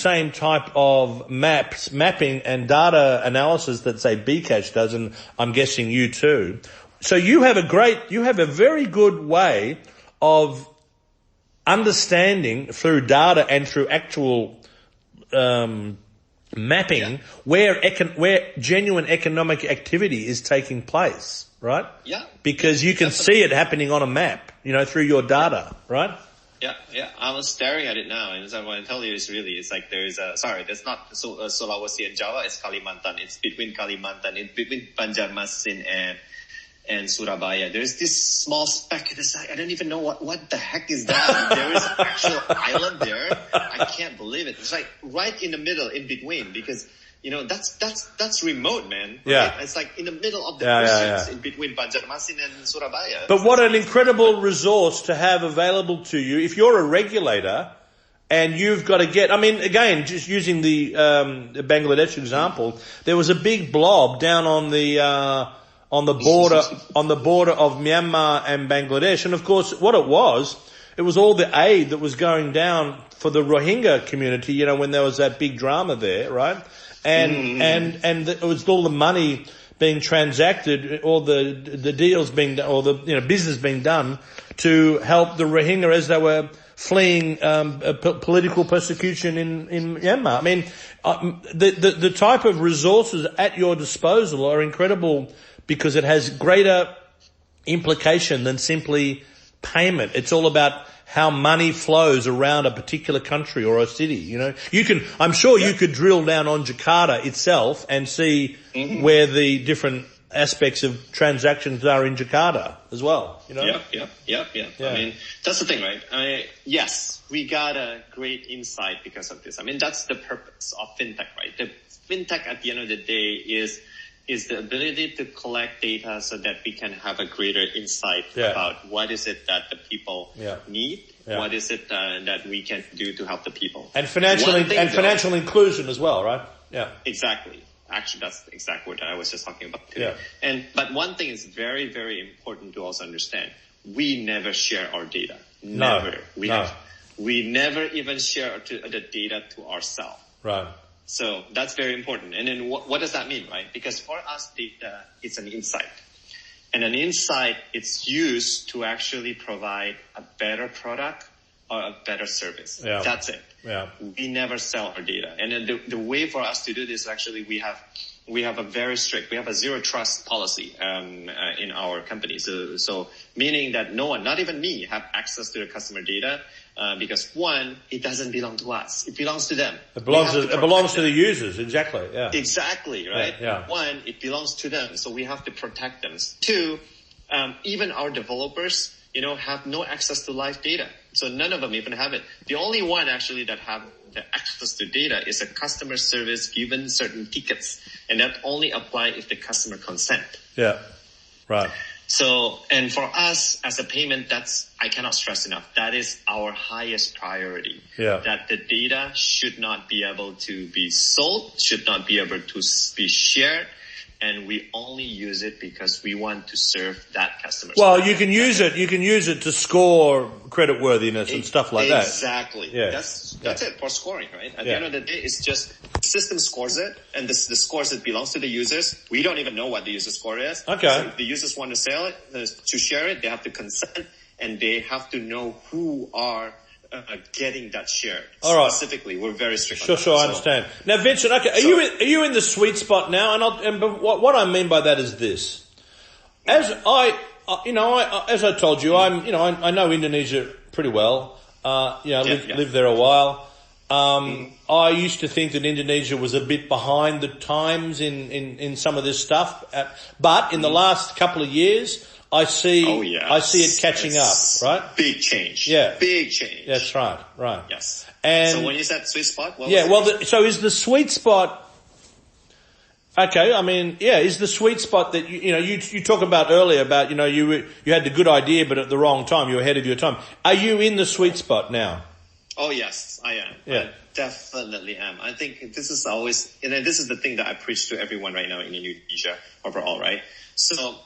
same type of mapping and data analysis that, say, Bcash does, and I'm guessing you too. So you have a very good way of understanding through data and through actual mapping where genuine economic activity is taking place, right? Yeah. Because you can see it happening on a map, through your data, right? Yeah. I was staring at it now, and so what I tell you is it's like there is that's not Sulawesi and Java, it's Kalimantan. It's between Kalimantan, it's between Banjarmasin and Surabaya. There's this small speck. I don't even know what the heck is that. There is an actual island there. I can't believe it. It's like right in the middle, in between, because that's remote, man. Right? Yeah. It's like in the middle of the oceans, in between Banjarmasin and Surabaya. But what an incredible resource to have available to you if you're a regulator. And you've got to again, just using the Bangladesh example, there was a big blob down on the border of Myanmar and Bangladesh. And of course, what it was all the aid that was going down for the Rohingya community, when there was that big drama there, right? And it was all the money being transacted, all the deals being done, or the, business being done to help the Rohingya as they were fleeing, political persecution in Myanmar. I mean, the type of resources at your disposal are incredible, because it has greater implication than simply payment. It's all about how money flows around a particular country or a city. I'm sure you could drill down on Jakarta itself and see where the different aspects of transactions are in Jakarta as well. Yeah. I mean, that's the thing, right? Yes, we got a great insight because of this. I mean, that's the purpose of fintech, right? The fintech at the end of the day is the ability to collect data so that we can have a greater insight about what is it that the people need, what is it that we can do to help the people. And financial inclusion as well, right? Yeah. Exactly. Actually, that's the exact word that I was just talking about today. Yeah. But one thing is very, very important to also understand. We never share our data. Never. We never even share the data to ourselves. Right. So that's very important. And then what does that mean, right? Because for us, data is an insight. And an insight, it's used to actually provide a better product or a better service. Yeah. That's it. Yeah. We never sell our data. And then the way for us to do this, actually, we have a zero trust policy in our company. So meaning that no one, not even me, have access to the customer data. Because one, it doesn't belong to us. It belongs to them. It belongs to the users. Exactly. Yeah. Exactly. Right. Yeah. One, it belongs to them. So we have to protect them. Two, even our developers, have no access to live data. So none of them even have it. The only one actually that have the access to data is a customer service given certain tickets. And that only apply if the customer consent. Yeah. Right. So, and for us as a payment, I cannot stress enough. That is our highest priority. Yeah. That the data should not be able to be sold, should not be able to be shared. And we only use it because we want to serve that customer. Well, you can use it to score creditworthiness and stuff like that. Exactly. Yeah. That's it for scoring, right? At the end of the day, it's just the system scores it, and the scores it belongs to the users. We don't even know what the user score is. Okay. So if the users want to sell it, to share it, they have to consent, and they have to know who are getting that shared. All right. Specifically, we're very strict. Sure, I understand. Now, Vincent, okay, are you in the sweet spot now? And what I mean by that is this: as I told you, I know Indonesia pretty well. Lived there a while. I used to think that Indonesia was a bit behind the times in some of this stuff, but in the last couple of years, I see it catching up, right? Big change. Yeah. Big change. That's right. Yes. And so when you said sweet spot, so is the sweet spot, okay, I mean, is the sweet spot that you talk about earlier about, you had the good idea but at the wrong time, you were ahead of your time. Are you in the sweet spot now? Oh yes, I am. Yeah. I definitely am. I think this is always, and this is the thing that I preach to everyone right now in Indonesia overall, right? So,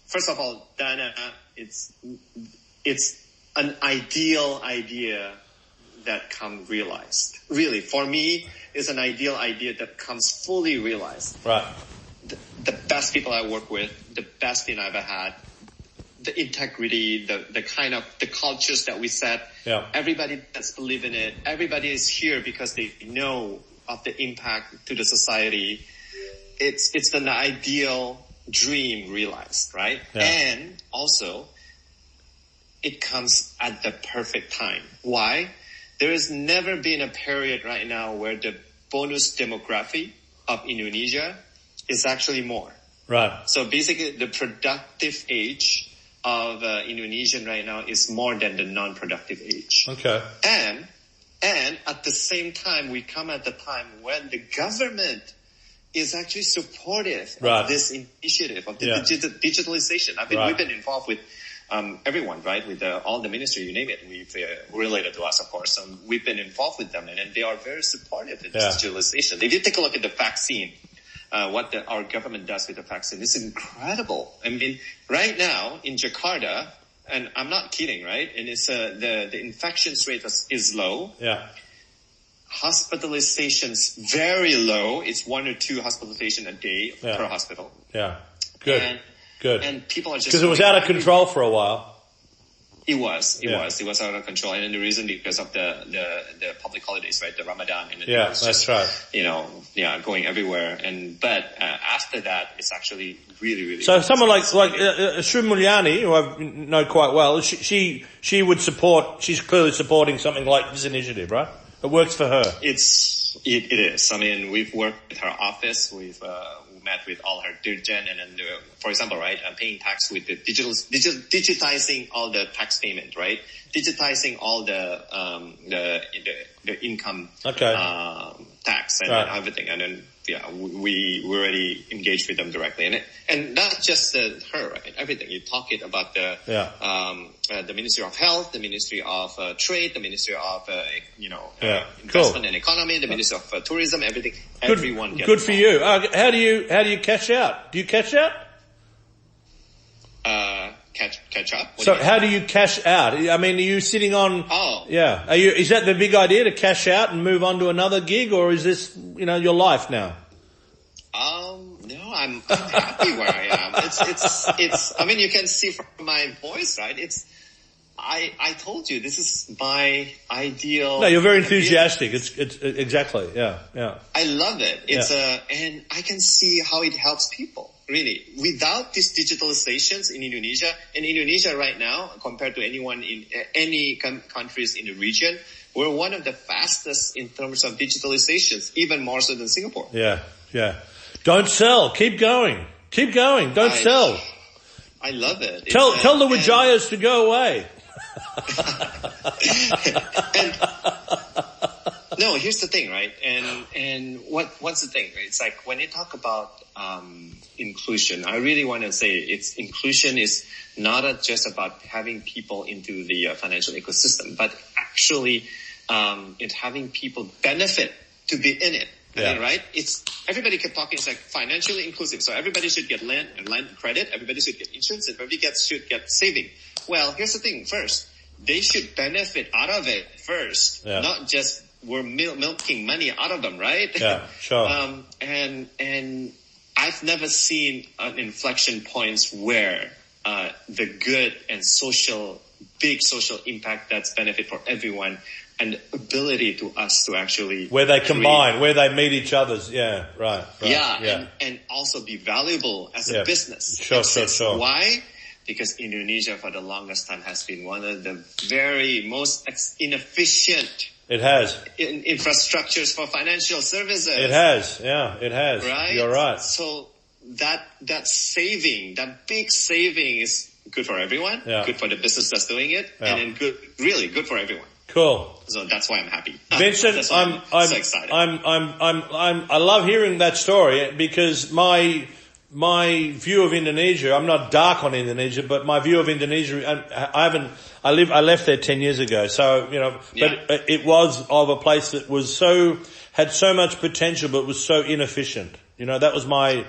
first of all, Dana, it's an ideal idea that come realized. Really, for me, it's an ideal idea that comes fully realized. Right. The best people I work with, the best thing I've ever had, the integrity, the kind of the cultures that we set. Yeah. Everybody that's believe in it. Everybody is here because they know of the impact to the society. It's an ideal dream realized, right? Yeah. And also, it comes at the perfect time. Why? There has never been a period right now where the bonus demography of Indonesia is actually more. Right. So basically, the productive age of Indonesian right now is more than the non-productive age. Okay. And at the same time, we come at the time when the government is actually supportive Right. of this initiative of the Yeah. digitalization. Right. We've been involved with everyone, right? With all the ministry, you name it. We've related to us, of course. We've been involved with them, and they are very supportive in Yeah. digitalization. If you take a look at the vaccine, what our government does with the vaccine is incredible. I mean, right now in Jakarta, and I'm not kidding, right? And it's the infections rate is low. Yeah. Hospitalizations very low. It's 1 or 2 hospitalization a day Yeah. per hospital. Yeah. Good. And, Good. And people are just Because it was out of control for a while. It was Yeah. out of control, and the reason because of the public holidays, right? The Ramadan, and Yeah, it was that's just, right. going everywhere. But after that, it's actually really, really. So someone like Sri Mulyani, who I know quite well, she would support. She's clearly supporting something like this initiative, right? It works for her. It is. I mean, we've worked with her office. We've met with all her dirjen, and then, for example, right, paying tax with the digitizing all the tax payment, right? Digitizing all the income tax and Right. everything, and then we already engaged with them directly, and not just her, right? Everything you talk it about the Ministry of Health, the Ministry of Trade, the Ministry of investment and economy, the Ministry of Tourism, everything. Everyone gets good for you. How do you cash out? Do you cash out? Catch up. What So do you how do you cash out? I mean, are you sitting on? Oh. Yeah. Is that the big idea, to cash out and move on to another gig, or is this your life now? No, I'm happy where I am. It's. I mean, you can see from my voice, right? I told you, this is my ideal. No, you're very enthusiastic. It's exactly. Yeah. I love it. And I can see how it helps people. Really, without these digitalizations in Indonesia right now, compared to anyone in any countries in the region, we're one of the fastest in terms of digitalizations, even more so than Singapore. Yeah. Don't sell. Keep going. Don't sell. I love it. Tell the Wijayas to go away. No, here's the thing, right? And what's the thing, right? It's like when you talk about inclusion, I really want to say inclusion is not just about having people into the financial ecosystem, but actually it's having people benefit to be in it. I mean, right? It's everybody kept talking. It's like financially inclusive, so everybody should get land credit. Everybody should get insurance. Everybody should get saving. Well, here's the thing. First, they should benefit out of it first, not just we're milking money out of them, right? Yeah, sure. And I've never seen an inflection points where the good and big social impact that's benefit for everyone, and ability to us to actually where they combine, where they meet each other's. Right. And also be valuable as a business. Sure. Why? Because Indonesia for the longest time has been one of the very most inefficient. It has. Infrastructures for financial services. It has. Yeah, it has. Right? You're right. So that big saving is good for everyone. Yeah. Good for the business that's doing it, and then really good for everyone. Cool. So that's why I'm happy. Vincent, I'm so excited. I love hearing that story, because my view of Indonesia, I'm not dark on Indonesia, but my view of Indonesia, I left there 10 years ago. So, but it was of a place that had so much potential, but was so inefficient. That was my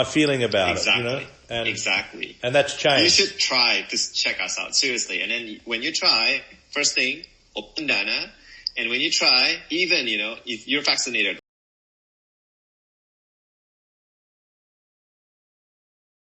feeling about it, Exactly. And that's changed. You should try to check us out, seriously. And then when you try, first thing, open Dana, And when you try, even, if you're vaccinated